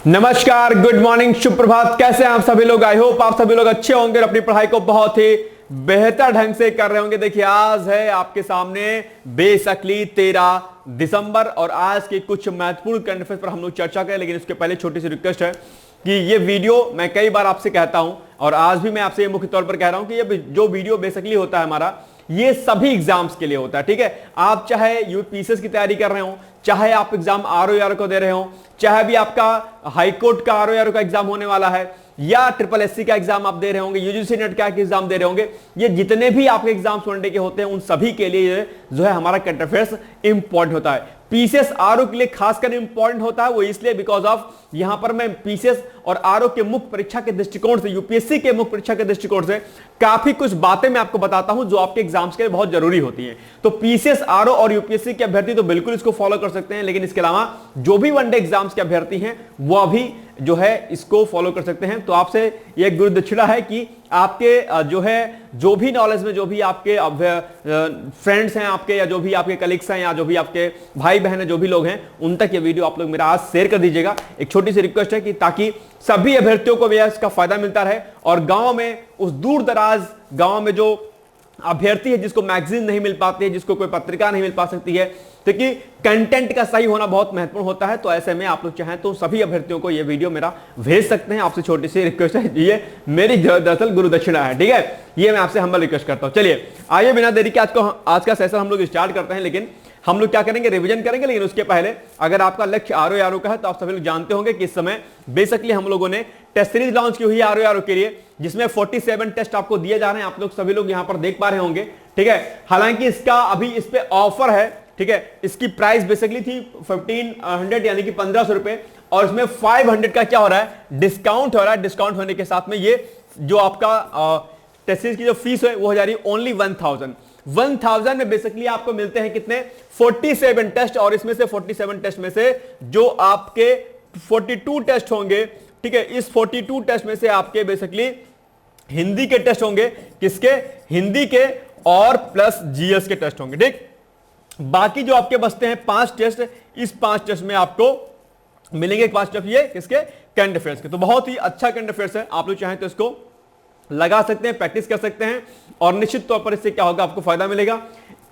नमस्कार, good morning, शुभ प्रभात। कैसे हैं आप सभी लोग? आई होप आप सभी लोग अच्छे होंगे और अपनी पढ़ाई को बहुत ही बेहतर ढंग से कर रहे होंगे। देखिए, आज है आपके सामने बेशकली 13 दिसंबर और आज के कुछ महत्वपूर्ण करंट अफेयर्स पर हम लोग चर्चा करें। लेकिन उसके पहले छोटी सी रिक्वेस्ट है कि ये वीडियो मैं कई बार आपसे कहता हूं और आज भी मैं आपसे ये मुख्य तौर पर कह रहा हूं कि ये जो वीडियो बेसिकली होता है हमारा, ये सभी एग्जाम्स के लिए होता है। ठीक है, आप चाहे यूपीएससी की तैयारी कर रहे हो, चाहे आप एग्जाम आरओआर को दे रहे हो, चाहे भी आपका हाईकोर्ट का आरओआर का एग्जाम होने वाला है या ट्रिपल एससी का एग्जाम आप दे रहे होंगे, यूजीसी नेट का एग्जाम दे रहे होंगे, ये जितने भी आपके एग्जाम्स वनडे के होते हैं उन सभी के लिए जो है हमारा करंट अफेयर्स इंपॉर्टेंट होता है। पीसीएस आरओ के लिए खासकर इंपॉर्टेंट होता है, वो इसलिए बिकॉज ऑफ यहां पर मैं पीसीएस और आरओ के मुख्य परीक्षा के दृष्टिकोण से, यूपीएससी के मुख्य परीक्षा के दृष्टिकोण से काफी कुछ बातें मैं आपको बताता हूं जो आपके एग्जाम्स के लिए बहुत जरूरी होती हैं। तो पीसीएस आरओ और यूपीएससी के अभ्यर्थी तो बिल्कुल इसको फॉलो कर सकते हैं, लेकिन इसके अलावा जो भी वनडे एग्जाम्स के अभ्यर्थी हैं वो भी जो है इसको फॉलो कर सकते हैं। तो आपसे ये गुरु दक्षिणा है कि आपके जो है जो भी नॉलेज में जो भी आपके फ्रेंड्स हैं आपके, या जो भी आपके कलीग्स हैं, या जो भी आपके भाई बहन हैं, जो भी लोग हैं, उन तक ये वीडियो आप लोग मेरा आज शेयर कर दीजिएगा। एक छोटी सी रिक्वेस्ट है कि ताकि सभी अभ्यर्थियों को भी इसका फायदा मिलता रहे और गांव में, उस दूर दराज गांव में जो अभ्यर्थी है जिसको मैगजीन नहीं मिल पाती है, जिसको कोई पत्रिका नहीं मिल पा सकती है, क्योंकि कंटेंट का सही होना बहुत महत्वपूर्ण होता है। तो ऐसे में आप लोग चाहें तो सभी अभ्यर्थियों को ये वीडियो मेरा भेज सकते हैं। आपसे छोटी सी रिक्वेस्ट है, ये मेरी दरअसल गुरु दक्षिणा है। ठीक है, ये मैं आपसे हम्बल रिक्वेस्ट करता हूं। चलिए आइए बिना देरी के आज का सेशन हम लोग स्टार्ट करते हैं। लेकिन हम लोग क्या करेंगे, रिवीजन करेंगे। लेकिन उसके पहले अगर आपका लक्ष्य आरओआर का है तो आप सभी लोग जानते होंगे कि इस समय बेसिकली हम लोगों ने टेस्ट सीरीज लॉन्च की हुई है आरओआर के लिए, जिसमें 47 टेस्ट आपको दिए जा रहे हैं। आप लोग सभी लोग यहां पर देख पा रहे होंगे। ठीक है, हालांकि इसका अभी इस पे ऑफर है। ठीक है, इसकी प्राइस बेसिकली थी 1500 यानी कि 1500 रुपए, और इसमें 500 का क्या हो रहा है, डिस्काउंट हो रहा है। डिस्काउंट होने के साथ में ये जो आपका टेस्ट सीरीज की जो फीस है वो हो जा रही है ओनली 1000 में बेसिकली आपको मिलते हैं कितने, 47 टेस्ट। और इसमें से 47 टेस्ट में से जो आपके 42 टेस्ट होंगे, ठीक है, इस 42 टेस्ट में से आपके बेसिकली हिंदी के टेस्ट होंगे, किसके, हिंदी के, और प्लस जीएस के टेस्ट होंगे। ठीक, बाकी जो आपके बचते हैं 5 टेस्ट, इस 5 टेस्ट में आपको मिलेंगे 5 टेस्ट ये किसके, करंट अफेयर्स के। तो बहुत ही अच्छा करंट अफेयर्स है, आप लोग चाहें तो इसको लगा सकते हैं, प्रैक्टिस कर सकते हैं, और निश्चित तौर पर इससे क्या होगा, आपको फायदा मिलेगा।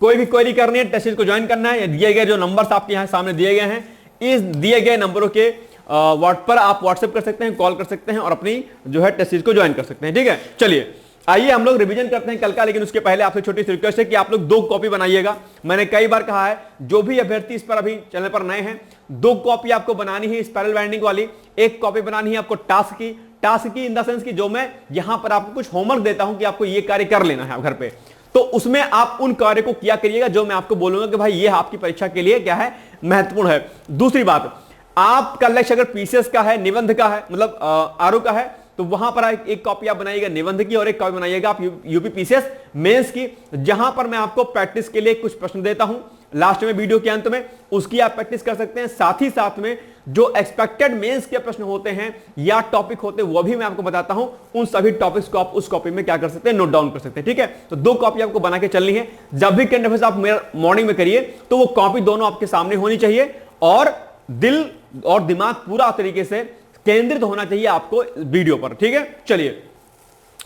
कोई भी क्वेरी करनी है, टेस्ट सीरीज को ज्वाइन करना है, दिए गए जो नंबर्स आपके यहां सामने दिए गए हैं, इस दिए गए नंबरों के व्हाट्सएप पर आप व्हाट्सएप कर सकते हैं, कॉल कर सकते हैं और अपनी जो है टेस्ट सीरीज को ज्वाइन कर सकते हैं। ठीक है, चलिए आइए हम लोग रिवीजन करते हैं कल का। लेकिन उसके पहले आपसे छोटी सी रिक्वेस्ट है कि आप लोग 2 कॉपी बनाइएगा। मैंने कई बार कहा है, जो भी अभ्यर्थी इस पर अभी चैनल पर नए हैं, 2 कॉपी आपको बनानी है स्पाइरल बाइंडिंग वाली, 1 कॉपी बनानी है आपको टास्क की इन द सेंस कि जो मैं यहां पर आपको कुछ होमवर्क देता हूं कि आपको ये कार्य कर लेना है घर पे, तो उसमें आप उन कार्य को किया करिएगा जो मैं आपको बोलूंगा कि भाई ये आपकी परीक्षा के लिए क्या है, महत्वपूर्ण है। दूसरी बात, आपका लक्ष्य अगर पीसीएस का है, निबंध का है, मतलब आरओ का है, तो वहां पर एक कॉपी आप बनाइएगा निबंध की और एक कॉपी बनाइएगा आप यूपी पीसीएस मेंस की, जहां पर मैं आपको प्रैक्टिस के लिए कुछ प्रश्न देता हूं लास्ट में, वीडियो के अंत में, उसकी आप प्रैक्टिस कर सकते हैं। साथ ही साथ में जो एक्सपेक्टेड मेंस के प्रश्न होते हैं या टॉपिक होते हैं वो भी मैं आपको बताता हूं। उन सभी टॉपिक्स को आप उस कॉपी में क्या कर सकते हैं, नोट डाउन कर सकते हैं। ठीक है, तो 2 कॉपी आपको बना के चलनी है। जब भी करंट अफेयर्स आप मेरा मॉर्निंग में करिए तो वो कॉपी दोनों आपके सामने होनी चाहिए, और दिल और दिमाग पूरा तरीके से केंद्रित होना चाहिए आपको वीडियो पर। ठीक है, चलिए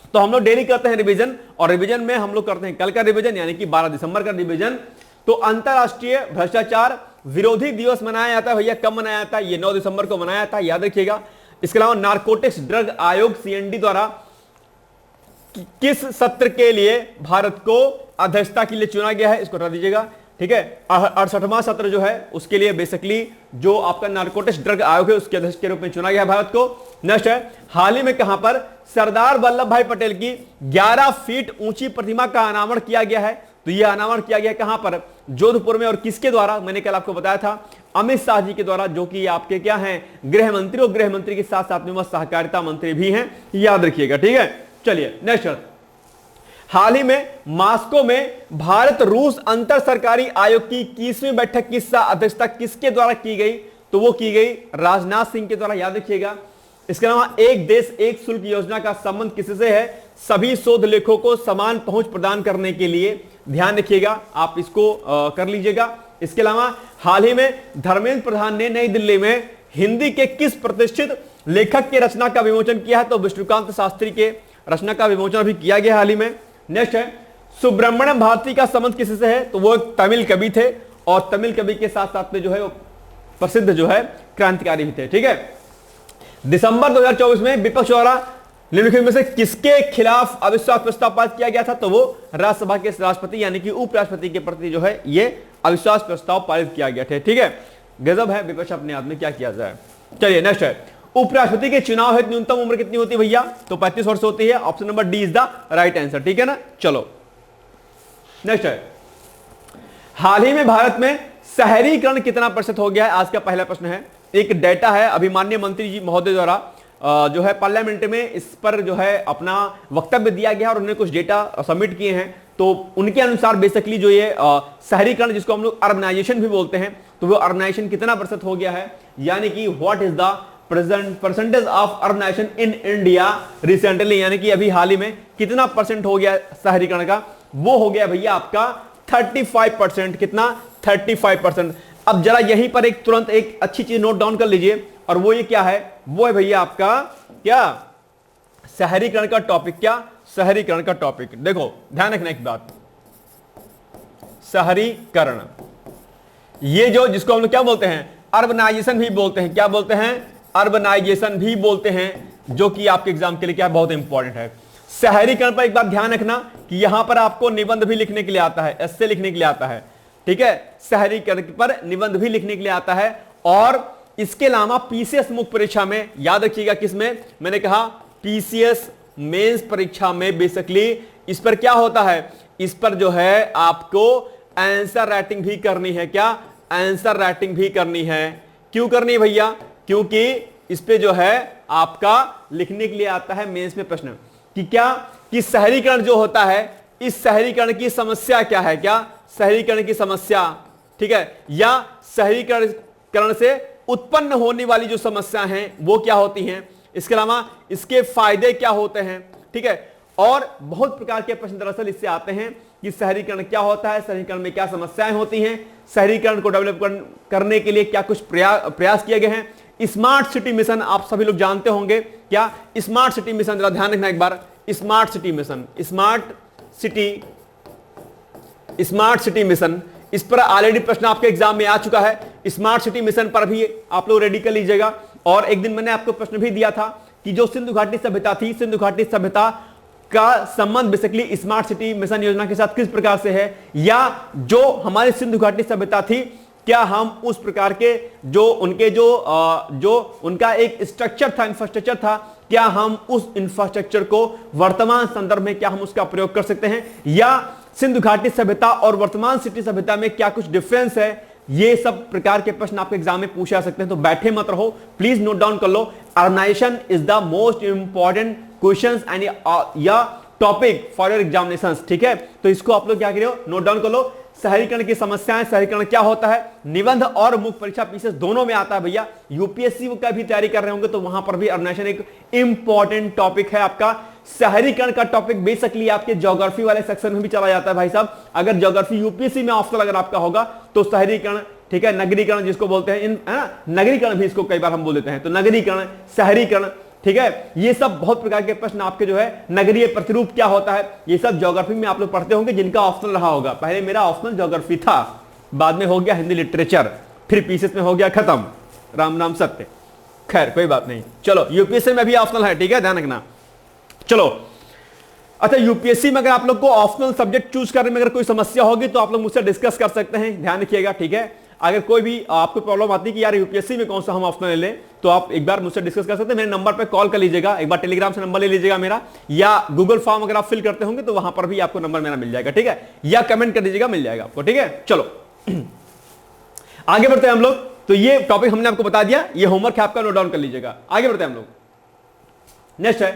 तो हम लोग डेली करते हैं रिवीजन, और रिवीजन में हम लोग करते हैं कल का रिवीजन यानी कि 12 दिसंबर का रिवीजन। तो अंतरराष्ट्रीय भ्रष्टाचार विरोधी दिवस मनाया जाता है भैया, कब मनाया जाता है, ये 9 दिसंबर को मनाया जाता है, याद रखिएगा। इसके अलावा नारकोटिक्स ड्रग आयोग सीएनडी द्वारा किस सत्र के लिए भारत को अध्यक्षता के लिए चुना गया है, इसको हटा दीजिएगा। ठीक है, 68वां सत्र जो है उसके लिए बेसिकली जो आपका नारकोटिक्स ड्रग आयोग है उसके अध्यक्ष के रूप में चुना गया है भारत को। नेक्स्ट है, हाल ही में कहां पर सरदार वल्लभ भाई पटेल की 11 फीट ऊंची प्रतिमा का अनावरण किया गया है, तो यह अनावरण किया गया कहां पर, जोधपुर में, और किसके द्वारा, मैंने कल आपको बताया था, अमित शाह जी के द्वारा, जो कि आपके क्या हैं, गृह मंत्री, और गृह मंत्री के साथ साथ में वह सहकारिता मंत्री भी हैं, याद रखिएगा। ठीक है, चलिए नेक्स्ट, हाल ही में मॉस्को में भारत रूस अंतर सरकारी आयोग की 21वीं बैठक की अध्यक्षता किसके द्वारा की गई, तो वो की गई राजनाथ सिंह के द्वारा, याद रखिएगा। इसके अलावा एक देश एक शुल्क योजना का संबंध किससे है, सभी शोध लेखों को समान पहुंच प्रदान करने के लिए, ध्यान रखिएगा, आप इसको कर लीजिएगा। इसके अलावा हाल ही में धर्मेंद्र प्रधान ने नई दिल्ली में हिंदी के किस प्रतिष्ठित लेखक की रचना का विमोचन किया है? तो विष्णुकांत शास्त्री के रचना का विमोचन भी किया गया हाल ही में। नेक्स्ट है, सुब्रमण्यम भारती का संबंध किससे है? तो वो एक तमिल कवि थे और तमिल कवि के साथ साथ में जो है प्रसिद्ध जो है क्रांतिकारी भी थे। ठीक है, दिसंबर 2024 में विपक्ष द्वारा निम्नलिखित में से किसके खिलाफ अविश्वास प्रस्ताव पारित किया गया था? तो वो राज्यसभा के राष्ट्रपति यानी कि उपराष्ट्रपति के प्रति जो है ये अविश्वास प्रस्ताव पारित किया गया था। ठीक है, गजब है विपक्ष अपने आप में, क्या किया जाए। चलिए नेक्स्ट है, उपराष्ट्रपति के चुनाव हेतु न्यूनतम उम्र कितनी होती है भैया? तो 35 वर्ष होती है। Option number D is the right answer. ठीक है ना, चलो नेक्स्ट है, हाल ही में भारत में शहरीकरण कितना प्रतिशत हो गया है? आज का पहला प्रश्न है। एक डेटा है, अभिमान्य मंत्री जी महोदय द्वारा जो है पार्लियामेंट में इस पर जो है अपना वक्तव्य दिया गया और उन्होंने कुछ डेटा सबमिट किए हैं। तो उनके अनुसार बेसिकली जो ये शहरीकरण जिसको हम लोग अर्बनाइजेशन भी बोलते हैं, तो वो अर्बनाइजेशन कितना प्रतिशत हो गया है, यानी कि what is the present percentage of urbanization in India recently, यानी कि अभी हाल ही में कितना परसेंट हो गया शहरीकरण का? वो हो गया भैया आपका 35%। कितना? 35%। अब जरा यहीं पर एक तुरंत एक अच्छी चीज नोट डाउन कर लीजिए, और वो ये क्या है? वो है भैया आपका क्या? शहरीकरण का टॉपिक। क्या? शहरीकरण का टॉपिक। देखो ध्यान रखना एक बात, शहरीकरण ये जो जिसको हम लोग क्या बोलते हैं? अर्बनाइजेशन भी बोलते हैं। क्या बोलते हैं? अर्बनाइजेशन भी बोलते हैं, जो कि आपके एग्जाम के लिए क्या बहुत इंपॉर्टेंट है। शहरीकरण पर एक बात ध्यान रखना कि यहां पर आपको निबंध भी लिखने के लिए आता है, एस्से लिखने के लिए आता है। ठीक है, शहरीकरण पर निबंध भी लिखने के लिए आता है। और इसके अलावा पीसीएस मुख्य परीक्षा में याद रखिएगा, किसमें? मैंने कहा पीसीएस मेंस परीक्षा में बेसिकली इस पर क्या होता है? इस पर जो है आपको आंसर राइटिंग भी करनी है। क्या? आंसर राइटिंग भी करनी है। क्यों करनी है भैया? क्योंकि इस पे जो है आपका लिखने के लिए आता है मेंस में प्रश्न कि क्या कि शहरीकरण जो होता है, इस शहरीकरण की समस्या क्या है? क्या शहरीकरण की समस्या? ठीक है, या शहरीकरण से उत्पन्न होने वाली जो समस्या हैं वो क्या होती हैं? इसके अलावा इसके फायदे क्या होते हैं? ठीक है, और बहुत प्रकार के प्रश्न दरअसल इससे आते हैं कि शहरीकरण क्या होता है, शहरीकरण में क्या समस्याएं होती हैं, शहरीकरण को डेवलप करने के लिए क्या कुछ प्रयास किए गए हैं। स्मार्ट सिटी मिशन आप सभी लोग जानते होंगे। क्या? स्मार्ट सिटी मिशन, जरा ध्यान रखना एक बार, smart city mission, smart city mission, इस पर ऑलरेडी प्रश्न आपके एग्जाम में आ चुका है। स्मार्ट सिटी मिशन पर भी आप लोग रेडी कर लीजिएगा। और एक दिन मैंने आपको प्रश्न भी दिया था कि जो सिंधु घाटी सभ्यता थी, सिंधु घाटी सभ्यता का संबंध बेसिकली स्मार्ट सिटी मिशन योजना के साथ किस प्रकार से है, या जो हमारी सिंधु घाटी सभ्यता थी क्या हम उस प्रकार के जो उनके जो उनका एक स्ट्रक्चर था, इंफ्रास्ट्रक्चर था, क्या हम उस इंफ्रास्ट्रक्चर को वर्तमान संदर्भ में क्या हम उसका प्रयोग कर सकते हैं, या सिंधु घाटी सभ्यता और वर्तमान सिटी सभ्यता में क्या कुछ डिफरेंस है। ये सब प्रकार के प्रश्न आपके एग्जाम में पूछे जा सकते हैं, तो बैठे मत रहो, प्लीज नोट डाउन कर लो। Urbanization is the most important questions and या टॉपिक फॉर योर एग्जामिनेशंस। ठीक है, तो इसको आप लोग क्या करिए, नोट डाउन कर लो। शहरीकरण की समस्याएं, शहरीकरण क्या होता है, निबंध और मुख्य परीक्षा पीसीएस दोनों में आता है भैया। यूपीएससी का भी तैयारी कर रहे होंगे तो वहां पर भी अर्बनाइजेशन एक इंपॉर्टेंट टॉपिक है आपका। शहरीकरण का टॉपिक बेसिकली आपके ज्योग्राफी वाले सेक्शन में भी चला जाता है भाई साहब। अगर ज्योग्राफी यूपीएससी में ऑप्शनल अगर आपका होगा तो शहरीकरण, ठीक है, नगरीकरण जिसको बोलते हैं, नगरीकरण भी इसको कई बार हम बोल देते हैं, तो नगरीकरण, शहरीकरण, ठीक है, ये सब बहुत प्रकार के प्रश्न आपके जो है, नगरीय प्रतिरूप क्या होता है, ये सब ज्योग्राफी में आप लोग पढ़ते होंगे जिनका ऑप्शनल रहा होगा। पहले मेरा ऑप्शनल ज्योग्राफी था, बाद में हो गया हिंदी लिटरेचर, फिर पीसीएस में हो गया खत्म, राम नाम सत्य। खैर कोई बात नहीं, चलो यूपीएससी में भी ऑप्शनल है, ठीक है, ध्यान रखना। चलो अच्छा, यूपीएससी में अगर आप लोग को ऑप्शनल सब्जेक्ट चूज करने में अगर कोई समस्या होगी तो आप लोग मुझसे डिस्कस कर सकते हैं, ध्यान रखिएगा, ठीक है। अगर कोई भी आपको प्रॉब्लम आती है कि यार यूपीएससी में कौन सा हम ऑप्शनल ले लें, तो आप एक बार मुझसे डिस्कस कर सकते हैं। मेरे नंबर पे कॉल कर लीजिएगा, एक बार टेलीग्राम से नंबर ले लीजिएगा मेरा, या गूगल फॉर्म अगर आप फिल करते होंगे तो वहां पर भी आपको नंबर मेरा मिल जाएगा, ठीक है, या कमेंट कर दीजिएगा, मिल जाएगा आपको, ठीक है। चलो आगे बढ़ते हैं हम लोग। तो ये टॉपिक हमने आपको बता दिया, ये होमवर्क है आपका, नोट डाउन कर लीजिएगा। आगे बढ़ते हैं हम लोग। नेक्स्ट है,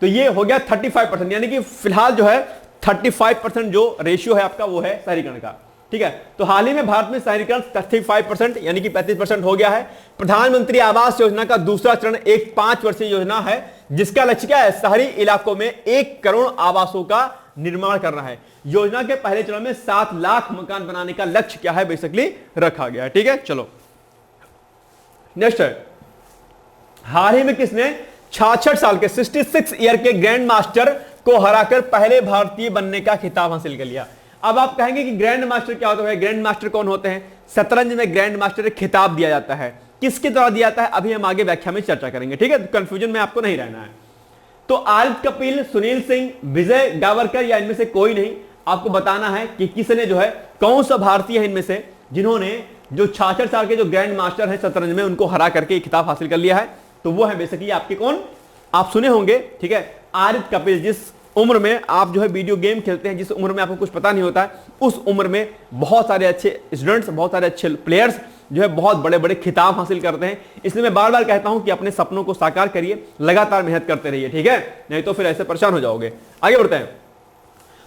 तो ये हो गया 35%, यानी कि फिलहाल जो है 35% जो रेशियो है आपका वो है शहरीकरण का, ठीक है। तो हाल ही में भारत में शहरीकरण 35% यानी कि 35% हो गया है। प्रधानमंत्री आवास योजना का दूसरा चरण एक 5 वर्षीय योजना है जिसका लक्ष्य क्या है, शहरी इलाकों में 1 करोड़ आवासों का निर्माण करना है। योजना के पहले चरण में 7 लाख मकान बनाने का लक्ष्य क्या है बेसिकली रखा गया है, ठीक है। चलो नेक्स्ट है, हाल ही में किसने 66 साल के 66 ईयर के ग्रैंड मास्टर को हराकर पहले भारतीय बनने का खिताब हासिल कर लिया। अब आप कहेंगे कि ग्रैंड मास्टर क्या होता है? ग्रैंड मास्टर कौन होते हैं? शतरंज में ग्रैंड मास्टर एक खिताब दिया जाता है, किसके द्वारा दिया जाता है अभी हम आगे व्याख्या में चर्चा करेंगे, ठीक है? तो कंफ्यूजन में आपको नहीं रहना है। तो आदित्य कपिल, सुनील सिंह, विजय गावरकर या इनमें से कोई नहीं, आपको बताना है कि किसने जो है, कौन सा भारतीय है इनमें से जिन्होंने जो 66 साल के जो ग्रैंड मास्टर हैं शतरंज में उनको हरा करके खिताब हासिल कर लिया है। तो वो है बेसिकली आपके कौन, आप सुने होंगे, ठीक है, आदित्य कपिल। जिस उम्र में आप जो है वीडियो गेम खेलते हैं, जिस उम्र में आपको कुछ पता नहीं होता है, उस उम्र में बहुत सारे अच्छे स्टूडेंट्स, बहुत सारे अच्छे प्लेयर्स जो है बहुत बड़े बड़े खिताब हासिल करते हैं। इसलिए मैं बार बार कहता हूं कि अपने सपनों को साकार करिए, लगातार मेहनत करते रहिए, ठीक है? नहीं तो फिर ऐसे परेशान हो जाओगे। आगे बढ़ते हैं।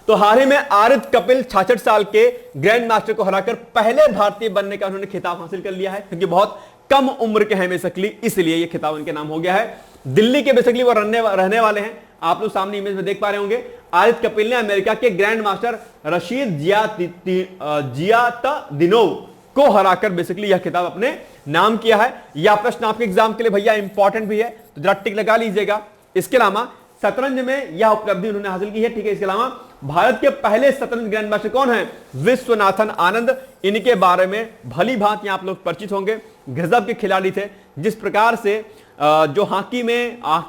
तो हाल ही में आदित्य कपिल 66 साल के ग्रैंड मास्टर को हराकर पहले भारतीय बनने का उन्होंने खिताब हासिल कर लिया है, क्योंकि बहुत कम उम्र के हैं बेसिकली, इसलिए यह खिताब उनके नाम हो गया है। दिल्ली के बेसिकली वो रहने वाले हैं, आप लोग सामने इमेज में देख पा रहे होंगे। आदित्य कपिल ने अमेरिका के ग्रैंड मास्टर रशीद जियातदिनोव को हराकर बेसिकली यह खिताब अपने नाम किया है। यह प्रश्न आपके एग्जाम के लिए भैया इंपॉर्टेंट भी है, तो जरा टिक लगा लीजिएगा। इसके अलावा शतरंज में यह उपलब्धि उन्होंने हासिल की है, ठीक है? इसके अलावा भारत के पहले शतरंज ग्रैंड मास्टर कौन है? विश्वनाथन आनंद। इनके बारे में भली भांति आप लोग परिचित होंगे, गजब के खिलाड़ी थे। जिस प्रकार से जो हॉकी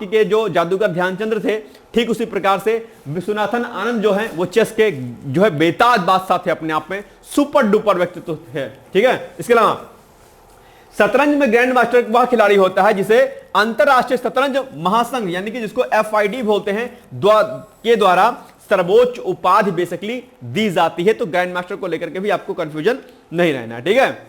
के जो जादूगर ध्यानचंद्र थे, ठीक उसी प्रकार से विश्वनाथन आनंद जो है वो चेस के जो है बेताज बादशाह थे, अपने आप में सुपर डुपर व्यक्तित्व थे, ठीक है? इसके अलावा शतरंज में ग्रैंड मास्टर वह खिलाड़ी होता है जिसे अंतरराष्ट्रीय शतरंज महासंघ यानी कि जिसको FID बोलते हैं के द्वारा सर्वोच्च उपाधि बेसिकली दी जाती है। तो ग्रैंड मास्टर को लेकर के भी आपको कंफ्यूजन नहीं रहना है, ठीक है?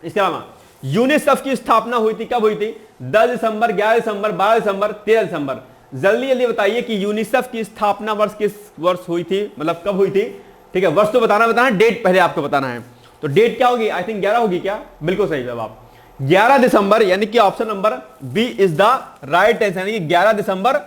इसके अलावा यूनिसेफ की स्थापना हुई थी, कब हुई थी? 10 दिसंबर, 11 दिसंबर, 12 दिसंबर, 13 दिसंबर। जल्दी जल्दी बताइए कि यूनिसेफ की स्थापना वर्ष किस वर्ष हुई थी, मतलब कब हुई थी, ठीक है? वर्ष तो बताना, डेट पहले आपको बताना है। तो डेट क्या होगी? आई थिंक 11 होगी क्या? बिल्कुल सही जवाब 11 दिसंबर, यानी कि option number B is the right answer, यानी कि 11 दिसंबर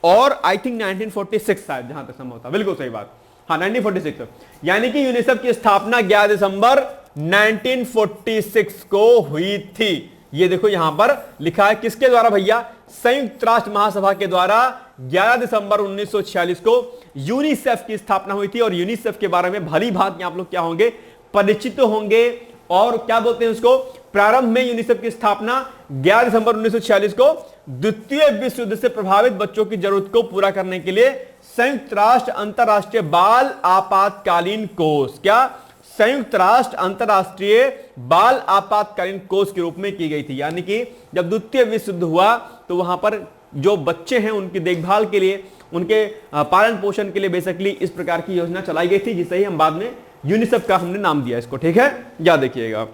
और आई थिंक 1946 शायद, जहां तक संभव था। बिल्कुल सही बात, हाँ 1946, यानी कि यूनिसेफ की स्थापना 11 दिसंबर 1946 को हुई थी। ये देखो यहां पर लिखा है, किसके द्वारा भैया? संयुक्त राष्ट्र महासभा के द्वारा 11 दिसंबर 1946 को यूनिसेफ की स्थापना हुई थी। और यूनिसेफ के बारे में भली भांति आप लोग क्या होंगे? परिचित होंगे। और क्या बोलते हैं उसको? प्रारंभ में यूनिसेफ की स्थापना 11 दिसंबर 1946 को द्वितीय विश्व युद्ध से प्रभावित बच्चों की जरूरत को पूरा करने के लिए संयुक्त राष्ट्र अंतरराष्ट्रीय बाल आपातकालीन कोष, क्या? संयुक्त राष्ट्र अंतरराष्ट्रीय बाल आपातकालीन कोष के रूप में की गई थी। यानी कि जब द्वितीय विश्व युद्ध हुआ तो वहां पर जो बच्चे हैं उनकी देखभाल के लिए, उनके पालन पोषण के लिए बेसिकली इस प्रकार की योजना चलाई गई थी, जिसे ही हम बाद में यूनिसेफ का हमने नाम दिया इसको, ठीक है? याद देखिएगा,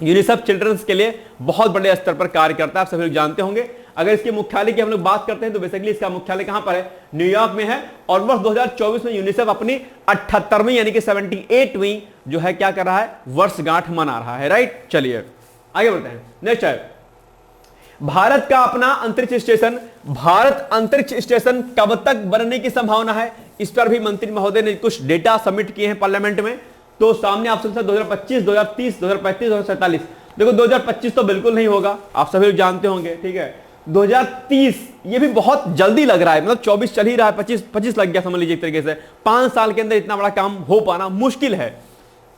यूनिसेफ चिल्ड्रंस के लिए बहुत बड़े स्तर पर कार्य करता है, आप सभी लोग जानते होंगे। अगर इसके मुख्यालय की हम लोग बात करते हैं तो बेसिकली इसका मुख्यालय कहां पर है? न्यूयॉर्क में है। और वर्ष 2024 में यूनिसेफ अपनी 78वीं यानी कि 78वीं जो है क्या कर रहा है? वर्षगांठ मना रहा है, राइट? चलिए आगे बढ़ते हैं। नेक्स्ट है, भारत का अपना अंतरिक्ष स्टेशन, भारत अंतरिक्ष स्टेशन कब तक बनने की संभावना है? इस पर भी मंत्री महोदय ने कुछ डेटा सबमिट किए हैं पार्लियामेंट में। तो सामने ऑप्शन है 2025, 2030, 2035, 2047। देखो 2025 तो बिल्कुल नहीं होगा, आप सभी लोग जानते होंगे, ठीक है? 2030 ये भी बहुत जल्दी लग रहा है, मतलब 24 चल ही रहा है, 25 लग गया समझ लीजिए एक तरीके से। 5 साल के अंदर इतना बड़ा काम हो पाना मुश्किल है।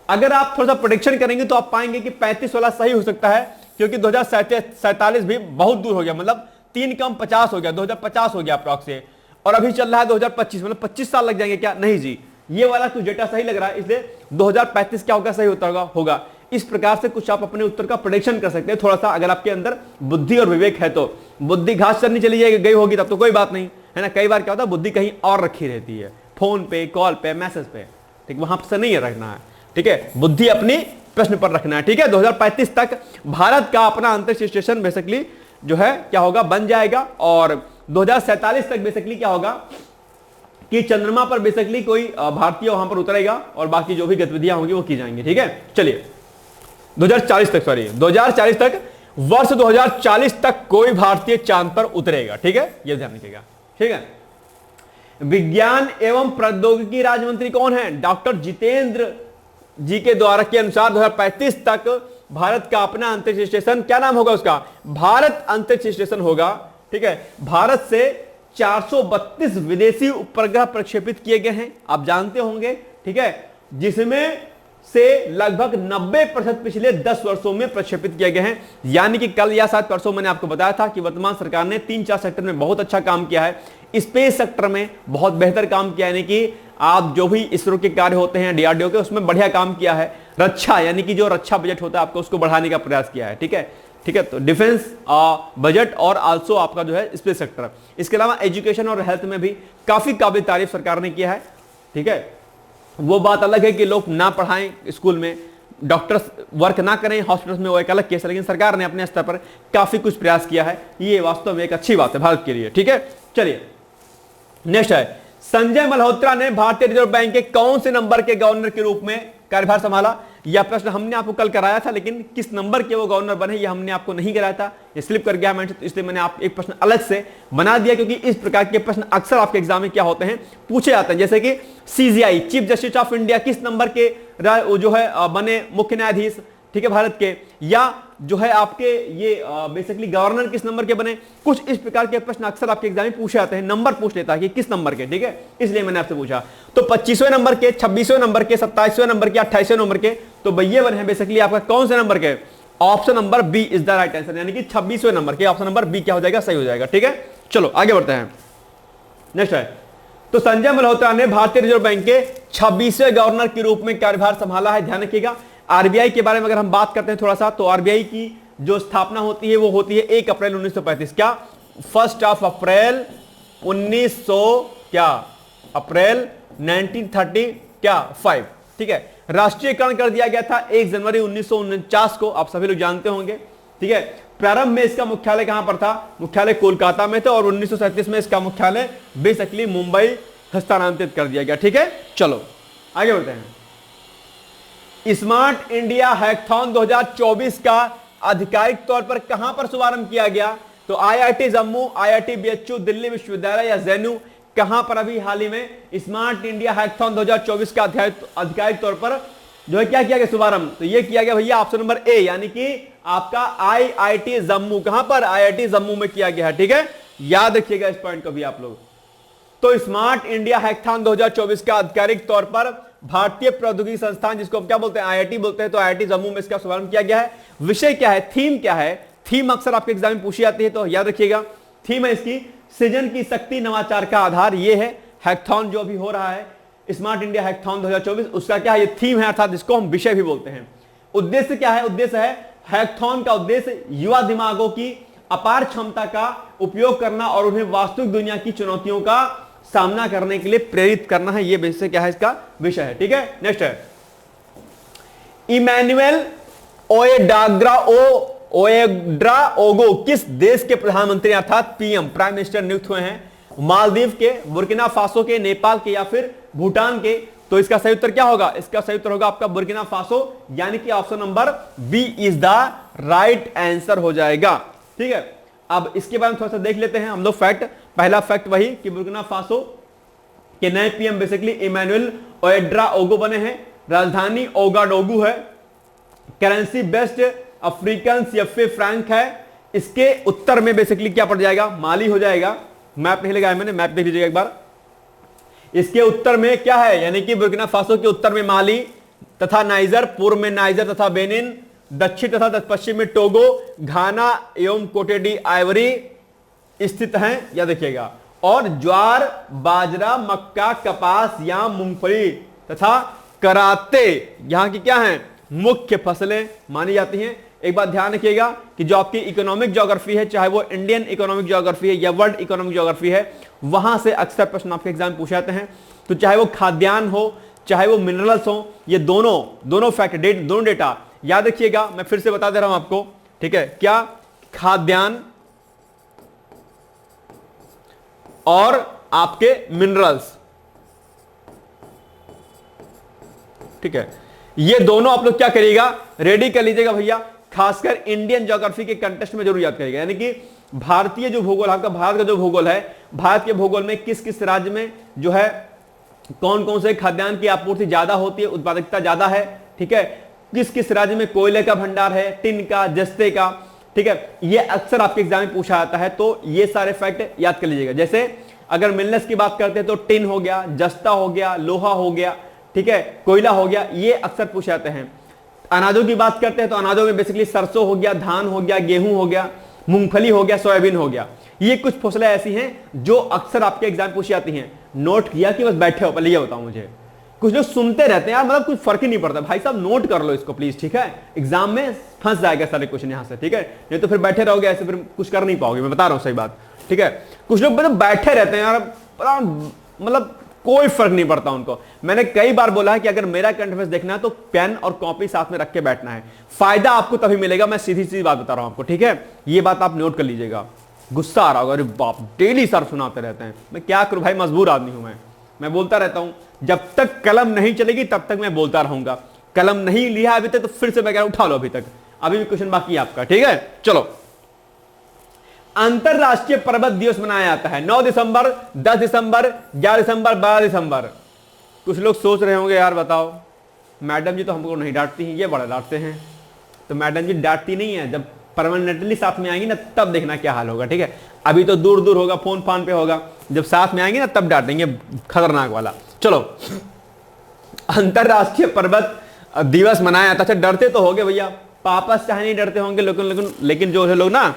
अगर आप थोड़ा सा प्रेडिक्शन करेंगे तो आप पाएंगे कि 35 वाला सही हो सकता है, क्योंकि 2047 भी बहुत दूर हो गया, मतलब 3 कम 50 हो गया, 2050 हो गया अप्रॉक्स से। और अभी चल रहा है 2025, मतलब 25 साल लग जाएंगे क्या? नहीं जी, ये वाला कुछ डेटा सही लग रहा है, इसलिए 2035 क्या होगा? सही होगा। इस प्रकार से कुछ आप अपने उत्तर का प्रेडिक्शन कर सकते हैं, थोड़ा सा अगर आपके अंदर बुद्धि और विवेक है तो। बुद्धि घास चरनी चली जाएगी, गई होगी तब तो कोई बात नहीं है ना। कई बार क्या होता है, बुद्धि कहीं और रखी रहती है, फोन पे, कॉल पे, मैसेज पे, ठीक? वहां से नहीं रखना है, ठीक है? बुद्धि अपनी प्रश्न पर रखना है, ठीक है? 2035 तक भारत का अपना अंतरिक्ष स्टेशन बेसिकली जो है क्या होगा? बन जाएगा। और 2047 तक बेसिकली क्या होगा कि चंद्रमा पर बेसिकली कोई भारतीय वहां पर उतरेगा और बाकी जो भी गतिविधियां होंगी वो की जाएंगी, ठीक है? चलिए 2040 तक, वर्ष 2040 तक कोई भारतीय चांद पर उतरेगा, ठीक है? ये ध्यान रखिएगा, ठीक है? विज्ञान एवं प्रौद्योगिकी राज्य मंत्री कौन है? डॉक्टर जितेंद्र जी के द्वारा के अनुसार 2035 तक भारत का अपना अंतरिक्ष स्टेशन, क्या नाम होगा उसका, भारत अंतरिक्ष स्टेशन होगा। ठीक है, भारत से 432 विदेशी उपग्रह प्रक्षेपित किए गए हैं, आप जानते होंगे। ठीक है, जिसमें से लगभग 90% पिछले 10 वर्षों में प्रक्षेपित किए गए हैं। यानी कि कल या शायद परसों मैंने आपको बताया था कि वर्तमान सरकार ने 3-4 सेक्टर में बहुत अच्छा काम किया है। स्पेस सेक्टर में बहुत बेहतर काम किया, यानी कि आप जो भी इसरो के कार्य होते हैं डीआरडीओ के, उसमें बढ़िया काम किया है। रक्षा यानी कि जो रक्षा बजट होता है आपको उसको बढ़ाने का प्रयास किया है। ठीक है, ठीक है, तो डिफेंस बजट और आल्सो आपका जो है स्पेस सेक्टर। इसके अलावा एजुकेशन और हेल्थ में भी काफी काबिल तारीफ सरकार ने किया है। ठीक है, वो बात अलग है कि लोग ना पढ़ाएं स्कूल में, डॉक्टर्स वर्क ना करें हॉस्पिटल्स में, वो एक अलग केस है, लेकिन सरकार ने अपने स्तर पर काफी कुछ प्रयास किया है। ये वास्तव में एक अच्छी बात है भारत के लिए। ठीक है, चलिए नेक्स्ट है, संजय मल्होत्रा ने भारतीय रिजर्व बैंक के कौन से नंबर के गवर्नर के रूप में कार्यभार संभाला। यह प्रश्न हमने आपको कल कराया था, लेकिन किस नंबर के वो गवर्नर बने यह हमने आपको नहीं कराया था, ये स्लिप कर गया मैंने, तो इसलिए मैंने आप एक प्रश्न अलग से बना दिया, क्योंकि इस प्रकार के प्रश्न अक्सर आपके एग्जाम में क्या होते हैं, पूछे जाते हैं। जैसे कि CGI chief justice of India किस नंबर के जो है बने मुख्य न्यायाधीश, ठीक है, भारत के, या जो है आपके ये बेसिकली गवर्नर किस नंबर के बने। कुछ इस प्रकार के प्रश्न अक्सर आपके एग्जाम में पूछे जाते हैं, नंबर पूछ लेता है कि किस नंबर के। ठीक है, इसलिए मैंने आपसे पूछा। तो 25वें नंबर के, 26वें नंबर के, 27वें नंबर के, 28वें नंबर के, तो ये बने हैं बेसिकली आपका कौन से नंबर के, option number B is the right answer, यानी कि 26वें नंबर के ऑप्शन नंबर बी क्या हो जाएगा, सही हो जाएगा। ठीक है, चलो आगे बढ़ते हैं। नेक्स्ट है, तो संजय मल्होत्रा ने भारतीय रिजर्व बैंक के 26वें गवर्नर के रूप में कार्यभार संभाला है। ध्यान रखिएगा, आरबीआई के बारे में अगर हम बात करते हैं थोड़ा सा, तो आरबीआई की जो स्थापना होती है वो होती है 1 अप्रैल 1935, क्या 1 अप्रैल 1900 क्या अप्रैल 1930 क्या 5। ठीक है, राष्ट्रीयकरण कर दिया गया था 1 जनवरी 1949 को, आप सभी लोग जानते होंगे। ठीक है, प्रारंभ में इसका मुख्यालय कहां पर था, मुख्यालय कोलकाता में था, और 1937 में इसका मुख्यालय बेसिकली मुंबई हस्तांतरित कर दिया गया। ठीक है, चलो आगे बढ़ते हैं। स्मार्ट इंडिया हैकाथॉन 2024 का आधिकारिक तौर पर कहां पर शुभारंभ किया गया, तो IIT Jammu, IIT BHU, Delhi विश्वविद्यालय या जेएनयू, कहां पर अभी हाल ही में स्मार्ट इंडिया हैकाथॉन 2024 का आधिकारिक तौर पर जो है क्या किया गया शुभारंभ, तो ये किया गया भैया ऑप्शन नंबर ए, यानी कि आपका आईआईटी जम्मू, कहां पर, आईआईटी जम्मू में किया गया है। ठीक है, याद रखिएगा इस पॉइंट को भी आप लोग। तो स्मार्ट इंडिया हैकाथॉन 2024 का आधिकारिक तौर पर भारतीय प्रौद्योगिकी संस्थान, जिसको हम क्या बोलते हैं, आईआईटी बोलते हैं, तो आईआईटी जम्मू में इसका शुभारंभ किया गया है। विषय क्या है, थीम क्या है, थीम अक्सर आपके एग्जाम में पूछी जाती है, तो याद रखिएगा थीम है इसकी सृजन की शक्ति नवाचार का आधार। ये है हैकाथॉन जो अभी हो रहा है स्मार्ट इंडिया हैकाथॉन 2024, उसका क्या है, ये थीम है, अर्थात जिसको हम विषय भी बोलते हैं। उद्देश्य क्या है, उद्देश्य है हैकाथॉन का उद्देश्य युवा दिमागों की अपार क्षमता का उपयोग करना और उन्हें वास्तविक दुनिया की चुनौतियों का सामना करने के लिए प्रेरित करना है। यह बेसिक क्या है, इसका विषय है। ठीक है, नेक्स्ट है, इमैनुएल ओएड्राओगो किस देश के प्रधानमंत्री अर्थात पीएम प्राइम मिनिस्टर नियुक्त हुए हैं, मालदीव के, बुर्किना फासो के, नेपाल के या फिर भूटान के। तो इसका सही उत्तर क्या होगा, इसका सही उत्तर होगा आपका बुर्किना फासो, यानी कि option number B is the right answer हो जाएगा। ठीक है, अब इसके बारे में थोड़ा सा देख लेते हैं हम लोग फैक्ट। पहला फैक्ट वही कि बुर्किना फासो के नए पीएम बेसिकली इमैनुएल ओएड्राओगो बने हैं, राजधानी ओगाडोगू है, currency best African CFA franc है। इसके उत्तर में बेसिकली क्या पड़ जाएगा, माली हो जाएगा। मैप नहीं लगाया मैंने, मैप देख लीजिएगा एक बार। इसके उत्तर में क्या है, यानी कि बुर्किना फासो के उत्तर में माली तथा नाइजर, पूर्व में नाइजर तथा बेनिन, दक्षिण तथा पश्चिम में टोगो, घाना एवं कोटेडी आइवरी स्थित हैं, या देखिएगा। और ज्वार, बाजरा, मक्का, कपास या मूंगफली तथा कराते यहां की क्या हैं, मुख्य फसलें मानी जाती हैं। एक बात ध्यान रखिएगा कि जो आपकी इकोनॉमिक ज्योग्राफी है, चाहे वो इंडियन इकोनॉमिक ज्योग्राफी है या वर्ल्ड इकोनॉमिक ज्योग्राफी है, वहां से अक्सर प्रश्न आपके एग्जाम में पूछे जाते हैं। तो चाहे वो खाद्यान्न हो, चाहे वो मिनरल्स हो, ये दोनों फैक्ट दोनों डेटा याद रखिएगा। मैं फिर से बता दे रहा हूं आपको, ठीक है, क्या खाद्यान्न और आपके मिनरल्स, ठीक है, ये दोनों आप लोग क्या करिएगा, रेडी कर लीजिएगा भैया। खासकर इंडियन ज्योग्राफी के कंटेस्ट में जरूर याद करिएगा, यानी कि भारतीय जो भूगोल, आपका भारत का जो भूगोल है, भारत के भूगोल में किस किस राज्य में जो है कौन कौन से खाद्यान्न की आपूर्ति ज्यादा होती है, उत्पादकता ज्यादा है, ठीक है, किस किस राज्य में कोयले का भंडार है, टिन का, जस्ते का, ठीक है, ये अक्सर आपके एग्जाम में पूछा जाता है। तो ये सारे फैक्ट याद कर लीजिएगा। जैसे अगर मिनरल्स की बात करते हैं तो टिन हो गया, जस्ता हो गया, लोहा हो गया, ठीक है, कोयला हो गया, ये अक्सर पूछे जाते हैं। अनाजों की बात करते हैं तो अनाजों में बेसिकली सरसों हो गया, धान हो गया, गेहूं हो गया, मूंगफली हो गया, सोयाबीन हो गया। ये कुछ फसलें ऐसी हैं जो अक्सर आपके एग्जाम पूछी जाती हैं। नोट किया कि बस बैठे हो? पहले ये बताओ मुझे। कुछ लोग सुनते रहते हैं यार, मतलब कुछ फर्क ही नहीं पड़ता। भाई साहब नोट कर लो इसको प्लीज, ठीक है, एग्जाम में फंस जाएगा सारे क्वेश्चन यहां से, ठीक है, नहीं तो फिर बैठे रहोगे ऐसे, फिर कुछ कर नहीं पाओगे। मैं बता रहा हूं सही बात, ठीक है। कुछ लोग मतलब बैठे रहते हैं यार, मतलब कोई फर्क नहीं पड़ता उनको। मैंने कई बार बोला है कि अगर मेरा करंट अफेयर्स देखना है तो पेन और कॉपी साथ में रख के बैठना है, फायदा आपको तभी मिलेगा। मैं सीधी सीधी बात बता रहा हूं आपको, ठीक है, ये बात आप नोट कर लीजिएगा। गुस्सा आ रहा होगा, अरे बाप डेली सर सुनाते रहते हैं। मैं क्या करूं भाई, मजबूर आदमी हूं मैं बोलता रहता हूं। जब तक कलम नहीं चलेगी तब तक मैं बोलता रहूंगा। कलम नहीं लिया अभी तक तो फिर से मैं कह रहा हूं उठा लो, अभी तक अभी भी क्वेश्चन बाकी है आपका, ठीक है। चलो, अंतरराष्ट्रीय पर्वत दिवस मनाया जाता है 9 दिसंबर, 10 दिसंबर, 11 दिसंबर, 12 दिसंबर। कुछ लोग सोच रहे होंगे यार बताओ मैडम जी तो हमको नहीं डांटती हैं, ये बड़ा डांटते हैं। तो मैडम जी डांटती नहीं है, जब परमानेंटली साथ में आएंगी ना तब देखना क्या हाल होगा, ठीक है। अभी तो दूर दूर होगा, फोन फान पे होगा, जब साथ में आएंगे ना तब डांटेंगे, खतरनाक वाला। चलो, अंतरराष्ट्रीय पर्वत दिवस मनाया जाता है। डरते तो होगे भैया, पापा से चाहे नहीं डरते होंगे, लेकिन जो लोग ना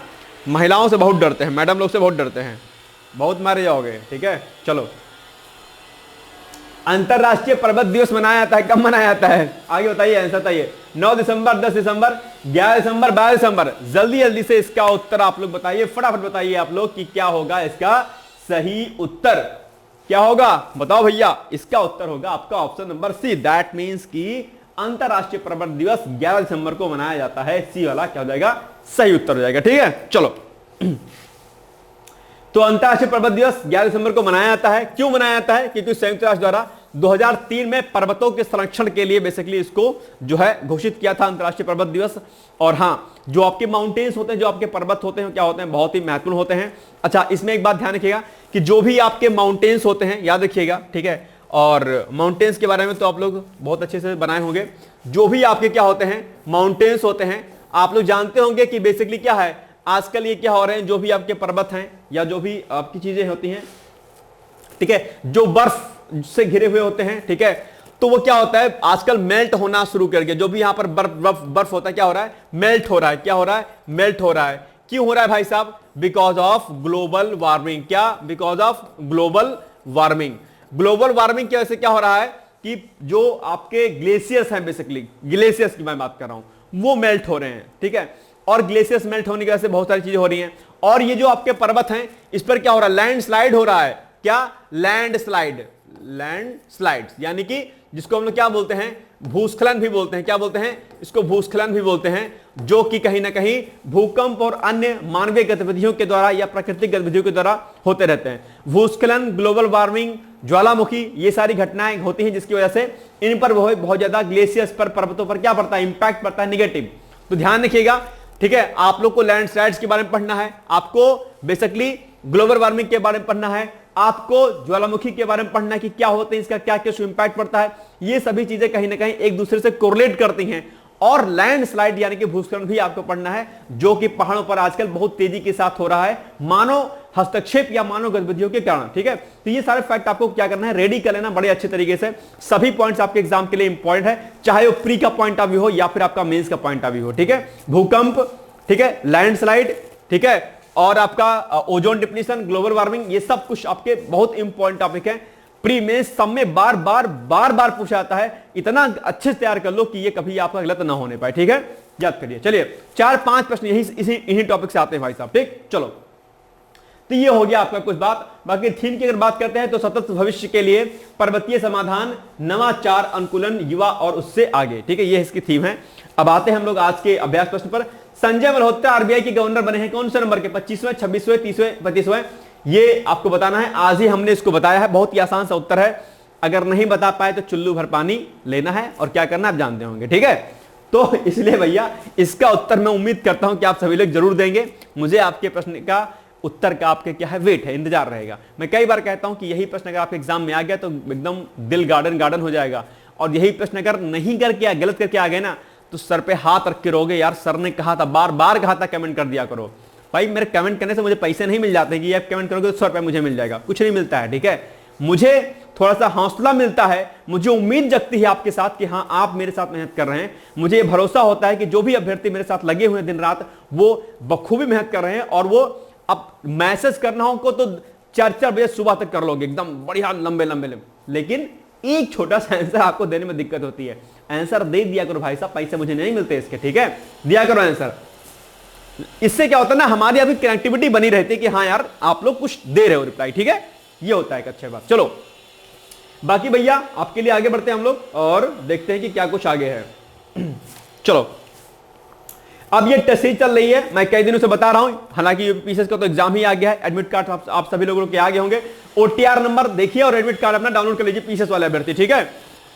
महिलाओं से बहुत डरते हैं, मैडम लोग से बहुत डरते हैं, बहुत मारे जाओगे, ठीक है। चलो, अंतरराष्ट्रीय पर्वत दिवस मनाया जाता है, कब मनाया जाता है? आगे बताइए, आंसर बताइए। 9 दिसंबर, 10 दिसंबर, 11 दिसंबर, 12 दिसंबर। जल्दी जल्दी से इसका उत्तर आप लोग बताइए, फटाफट बताइए आप लोग कि क्या होगा इसका सही उत्तर, क्या होगा बताओ भैया। इसका उत्तर होगा आपका option number C, that means कि अंतरराष्ट्रीय पर्वत दिवस 11 दिसंबर को मनाया जाता है। सी वाला क्या हो जाएगा, सही उत्तर हो जाएगा, ठीक है। चलो, तो अंतरराष्ट्रीय पर्वत दिवस 11 दिसंबर को मनाया जाता है। क्यों मनाया जाता है? क्योंकि संयुक्त राष्ट्र द्वारा 2003 में पर्वतों के संरक्षण के लिए बेसिकली इसको जो है घोषित किया था अंतरराष्ट्रीय पर्वत दिवस। और हाँ, जो आपके माउंटेन्स होते हैं, जो आपके पर्वत होते हैं, क्या होते हैं, बहुत ही महत्वपूर्ण होते हैं। अच्छा, इसमें एक बात ध्यान रखिएगा कि जो भी आपके माउंटेन्स होते हैं, याद रखिएगा, ठीक है। और माउंटेन्स के बारे में तो आप लोग बहुत अच्छे से बनाए होंगे। जो भी आपके क्या होते हैं, माउंटेन्स होते हैं, आप लोग जानते होंगे कि बेसिकली क्या है, आजकल ये क्या हो रहे हैं, जो भी आपके पर्वत हैं या जो भी आपकी चीजें होती हैं, ठीक है, जो बर्फ से घिरे हुए होते हैं, ठीक है, तो वो क्या होता है आजकल मेल्ट होना शुरू कर गया। जो भी यहां पर बर्फ होता है, क्या हो रहा है, मेल्ट हो रहा है। क्या हो रहा है, मेल्ट हो रहा है। क्यों हो रहा है भाई साहब? Because of global warming. क्या? Because of global warming. Global warming की वजह से क्या हो रहा है कि जो आपके ग्लेशियर्स हैं, बेसिकली ग्लेशियर्स की मैं बात कर रहा हूं, वो मेल्ट हो रहे हैं, ठीक है। और ग्लेशियर्स मेल्ट होने की वजह से बहुत सारी चीजें हो रही हैं। और ये जो आपके पर्वत हैं, इस पर क्या हो रहा है, लैंड स्लाइड हो रहा है। क्या? लैंड स्लाइड, लैंड स्लाइड, यानी कि जिसको हम लोग क्या बोलते हैं, भूस्खलन भी बोलते हैं। क्या बोलते हैं इसको? भूस्खलन भी बोलते हैं, जो कि कहीं ना कहीं भूकंप और अन्य मानवीय गतिविधियों के द्वारा या प्राकृतिक गतिविधियों के द्वारा होते रहते हैं। भूस्खलन, ग्लोबल वार्मिंग, ज्वालामुखी, ये सारी घटनाएं होती हैं जिसकी वजह से इन पर बहुत ज्यादा ग्लेशियर्स पर, पर्वतों पर क्या पड़ता है, इंपैक्ट पड़ता है, निगेटिव। तो ध्यान रखिएगा, ठीक है। आप लोग को लैंडस्लाइड्स के बारे में पढ़ना है, आपको बेसिकली ग्लोबल वार्मिंग के बारे में पढ़ना है, आपको ज्वालामुखी के बारे में पढ़ना है कि क्या होते हैं, इसका क्या क्या इंपैक्ट पड़ता है। ये सभी चीजें कहीं ना कहीं एक दूसरे से कोरिलेट करती हैं। और लैंडस्लाइड यानी कि भूस्खलन भी आपको पढ़ना है, जो कि पहाड़ों पर आजकल बहुत तेजी के साथ हो रहा है, मानव हस्तक्षेप या मानव गतिविधियों के कारण, ठीक है। तो ये सारे फैक्ट आपको क्या करना है, रेडी कर लेना बड़े अच्छे तरीके से। सभी पॉइंट्स आपके एग्जाम के लिए इंपॉर्टेंट है, चाहे वो प्री का पॉइंट ऑफ व्यू हो या फिर आपका मेंस का पॉइंट ऑफ व्यू हो, ठीक है। भूकंप, ठीक है, लैंडस्लाइड, ठीक है, और आपका ओजोन डिप्लीशन, ग्लोबल वार्मिंग, ये सब कुछ आपके बहुत इंपॉर्टेंट टॉपिक है। प्री मेंस सब में बार बार पूछा जाता है। इतना अच्छे से तैयार कर लो कि ये कभी आपका गलत ना होने पाए, ठीक है, याद करिए। चलिए 4-5 प्रश्न इन्हीं टॉपिक से आते हैं भाई साहब, ठीक। चलो, तो ये हो गया आपका कुछ बात। बाकी थीम की अगर बात करते हैं तो सतत भविष्य के लिए पर्वतीय समाधान, नवाचार, अनुकूलन, युवा और उससे आगे, ठीक है, ये इसकी थीम है। अब आते हैं हम लोग आज के अभ्यास प्रश्न पर। संजय मल्होत्रा आरबीआई के गवर्नर बने हैं कौन से नंबर के, 25वें, 26वें, 30वें, 35वें? ये आपको बताना है। आज ही हमने इसको बताया है, बहुत ही आसान सा उत्तर है। अगर नहीं बता पाए तो चुल्लू भर पानी लेना है और क्या करना आप जानते होंगे, ठीक है। तो इसलिए भैया इसका उत्तर मैं उम्मीद करता हूं कि आप सभी लोग जरूर देंगे। मुझे आपके प्रश्न का उत्तर का आपके क्या है, वेट है, इंतजार रहेगा। मैं कई बार कहता हूं कि यही प्रश्न अगर आपके एग्जाम में आ गया तो एकदम दिल गार्डन गार्डन हो जाएगा। और यही प्रश्न अगर नहीं करके गलत करके आ गए ना, तो सर पे हाथ रख के रोगे, यार सर ने कहा था, बार बार कहा था कमेंट कर दिया करो। भाई मेरे कमेंट करने से मुझे पैसे नहीं मिल जाते कि आप कमेंट करोगे तो 100 रुपए मुझे मिल जाएगा, कुछ नहीं मिलता है, ठीक है। मुझे थोड़ा सा हौसला मिलता है, मुझे उम्मीद जगती है आपके साथ कि हाँ आप मेरे साथ मेहनत कर रहे हैं। मुझे ये भरोसा होता है कि जो भी अभ्यर्थी मेरे साथ लगे हुए हैं दिन रात, वो बखूबी मेहनत कर रहे हैं, और वो अब मैसेज करना हो को तो 4-4 बजे सुबह तक कर लोगे, एकदम बढ़िया लंबे लंबे। लेकिन एक छोटा सा आंसर आपको देने में दिक्कत होती है, आंसर दे दिया करो भाई साहब, पैसे मुझे नहीं मिलते इसके, ठीक है, दिया करो आंसर। इससे क्या होता है ना, हमारी अभी कनेक्टिविटी बनी रहती है कि हाँ यार आप लोग कुछ दे रहे हो रिप्लाई, ठीक है, ये होता है एक अच्छी बात। चलो बाकी भैया आपके लिए आगे बढ़ते हैं हम लोग और देखते हैं कि क्या कुछ आगे है। चलो अब ये टेस्ट सीरीज चल रही है, मैं कई दिनों से बता रहा हूं, हालांकि यूपीएससी का तो एग्जाम ही आ गया है, एडमिट कार्ड आप सभी लोगों के आगे होंगे, ओटीआर नंबर देखिए और एडमिट कार्ड अपना डाउनलोड कर लीजिए पीसीएस वाले अभ्यर्थी, ठीक है,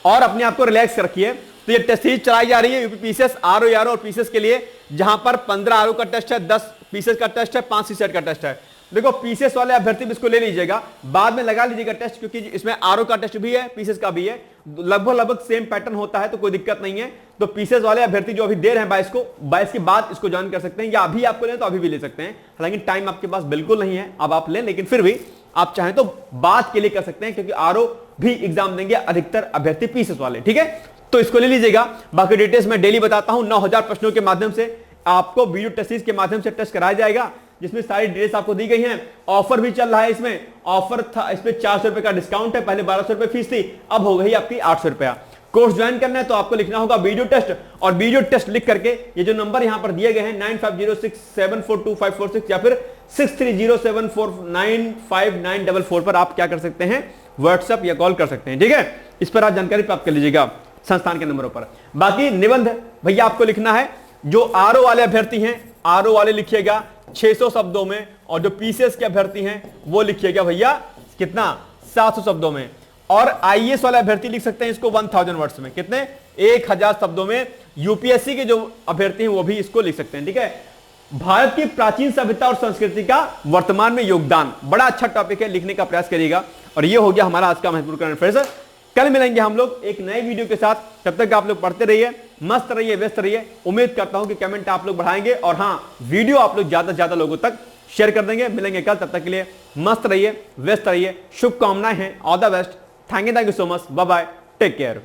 और अपने आप को रिलैक्स रखिए। तो ये टेस्ट सीरीज चलाई जा रही है यूपी पीसीएस, आरओ और पीसीएस के लिए, जहां पर 15 आरओ का टेस्ट है, 10 पीसीएस का टेस्ट है, 5 सीसेट का टेस्ट है। देखो पीसीएस वाले अभ्यर्थी भी इसको ले लीजिएगा, बाद में लगा लीजिएगा टेस्ट, क्योंकि इसमें आरओ का टेस्ट भी है, पीसीएस का भी है, लगभग सेम पैटर्न होता है, तो कोई दिक्कत नहीं है। तो पीसीएस वाले अभ्यर्थी जो अभी दे रहे हैं 22 के बाद इसको ज्वाइन कर सकते हैं, या अभी आपको लें तो अभी भी ले सकते हैं, हालांकि टाइम आपके पास बिल्कुल नहीं है अब आप लें, लेकिन फिर भी आप चाहें तो बाद के लिए कर सकते हैं, क्योंकि आरओ भी एग्जाम देंगे अधिकतर अभ्यर्थी पीसीएस वाले, ठीक है, तो इसको ले लीजिएगा। बाकी डिटेल्स मैं डेली बताता हूं, 9000 प्रश्नों के माध्यम से आपको वीडियो टेस्ट सीरीज के माध्यम से टेस्ट कराया जाएगा, जिसमें सारी डिटेल्स आपको दी गई हैं। ऑफर भी चल रहा है, इसमें ऑफर था, इसमें 400 रुपए का डिस्काउंट है, पहले 1200 रुपए फीस थी, अब हो गई आपकी 800 रुपया। कोर्स ज्वाइन करना है तो आपको लिखना होगा वीडियो टेस्ट, और वीडियो टेस्ट लिख करके ये जो नंबर यहां पर दिए गए हैं 9506742546 या फिर 6307495944 पर आप क्या कर सकते हैं, व्हाट्सएप या कॉल कर सकते हैं, ठीक है, इस पर आप जानकारी प्राप्त कर लीजिएगा संस्थान के नंबरों पर। बाकी निबंध भैया आपको लिखना है, जो आरओ वाले अभ्यर्थी हैं आरओ वाले लिखिएगा 600 शब्दों में, और जो पीसीएस के अभ्यर्थी हैं वो लिखिएगा भैया कितना, 700 शब्दों में, और आईएएस वाले अभ्यर्थी लिख सकते हैं इसको 1000 वर्ड्स में, कितने, 1000 शब्दों में। यूपीएससी के जो अभ्यर्थी हैं वो भी इसको लिख सकते हैं, ठीक है। भारत की प्राचीन सभ्यता और संस्कृति का वर्तमान में योगदान, बड़ा अच्छा टॉपिक है, लिखने का प्रयास करिएगा। और ये हो गया हमारा आज का महत्वपूर्ण करंट अफेयर्स। कल मिलेंगे हम लोग एक नए वीडियो के साथ, तब तक आप लोग पढ़ते रहिए, मस्त रहिए, व्यस्त रहिए। उम्मीद करता हूं कि कमेंट आप लोग बढ़ाएंगे, और हाँ वीडियो आप लोग ज्यादा से ज्यादा लोगों तक शेयर कर देंगे। मिलेंगे कल, तब तक के लिए मस्त रहिए, व्यस्त रहिए, शुभकामनाएं हैं, all the best, thank you so much, bye bye, take care.